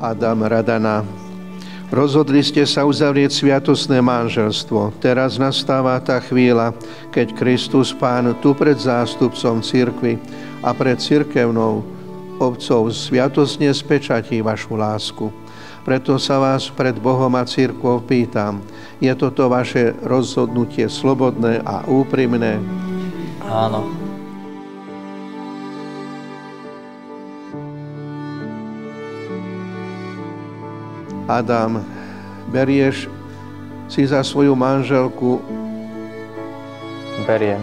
Adam, Radana. Rozhodli ste sa uzavrieť sviatostné manželstvo. Teraz nastáva tá chvíľa, keď Kristus Pán tu pred zástupcom cirkvi a pred cirkevnou obcov sviatostne spečatí vašu lásku. Preto sa vás pred Bohom a cirkvou pýtam, je toto vaše rozhodnutie slobodné a úprimné? Áno. Adam, berieš si za svoju manželku? Beriem.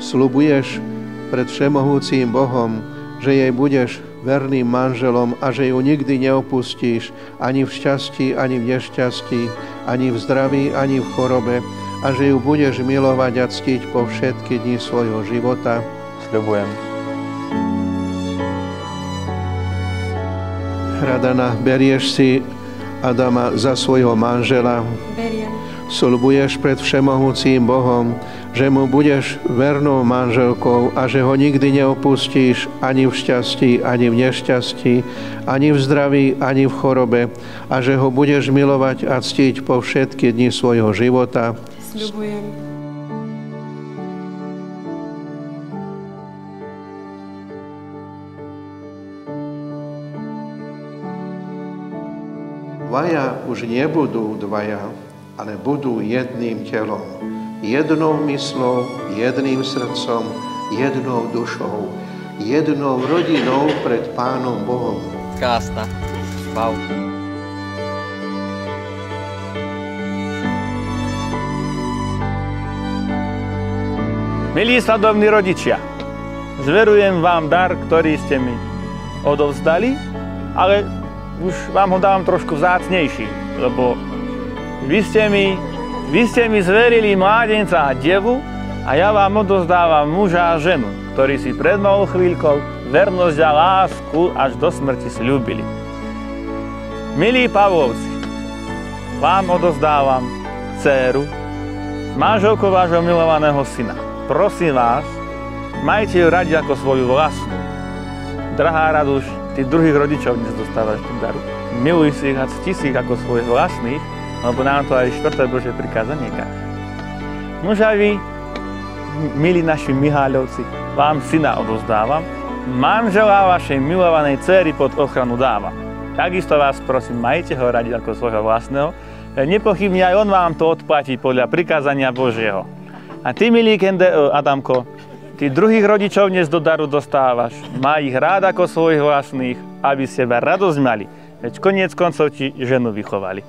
Sľubuješ pred všemohúcim Bohom, že jej budeš verným manželom a že ju nikdy neopustíš ani v šťastí, ani v nešťastí, ani v zdraví, ani v chorobe a že ju budeš milovať a ctiť po všetky dni svojho života? Sľubujem. Radana, berieš si Adama za svojho manžela? Beriem. Sľubuješ pred všemohúcim Bohom, že mu budeš vernou manželkou a že ho nikdy neopustíš ani v šťastí, ani v nešťastí, ani v zdraví, ani v chorobe a že ho budeš milovať a ctiť po všetky dni svojho života? Sľubujem. Dvaja už nebudú dvaja, ale budú jedným telom, jednou myslou, jedným srdcom, jednou dušou, jednou rodinou pred Pánom Bohom. Krásna. Wow. Milí svadobní rodičia, zverujem vám dar, ktorý ste mi odovzdali, ale už vám ho dávam trošku vzácnejší, lebo vy ste mi zverili mládenca a devu a ja vám odovzdávam muža a ženu, ktorí si pred malou chvíľkou vernosť a lásku až do smrti sľúbili. Milí Pavlovci, vám odovzdávam dcéru, manželku vášho milovaného syna. Prosím vás, majte ju radi ako svoju vlastnú. Drahá Raduš, ty druhých rodičov dnes dostávaš tú daru. Miluj si ich a cti si ich ako svojich vlastných, lebo nám to aj 4. Božie prikázanie káže. Nož aj vy, milí naši Miháľovci, vám syna odovzdávam, manžela vašej milovanej dcéry pod ochranu dávam. Takisto vás prosím, majte ho radi ako svojho vlastného, nepochybne aj on vám to odplatí podľa prikázania Božieho. A ty, milý Adamko, ty druhých rodičov dnes do daru dostávaš. Maj ich rád ako svojich vlastných, aby z teba radosť mali. Veď koniec koncov ti ženu vychovali.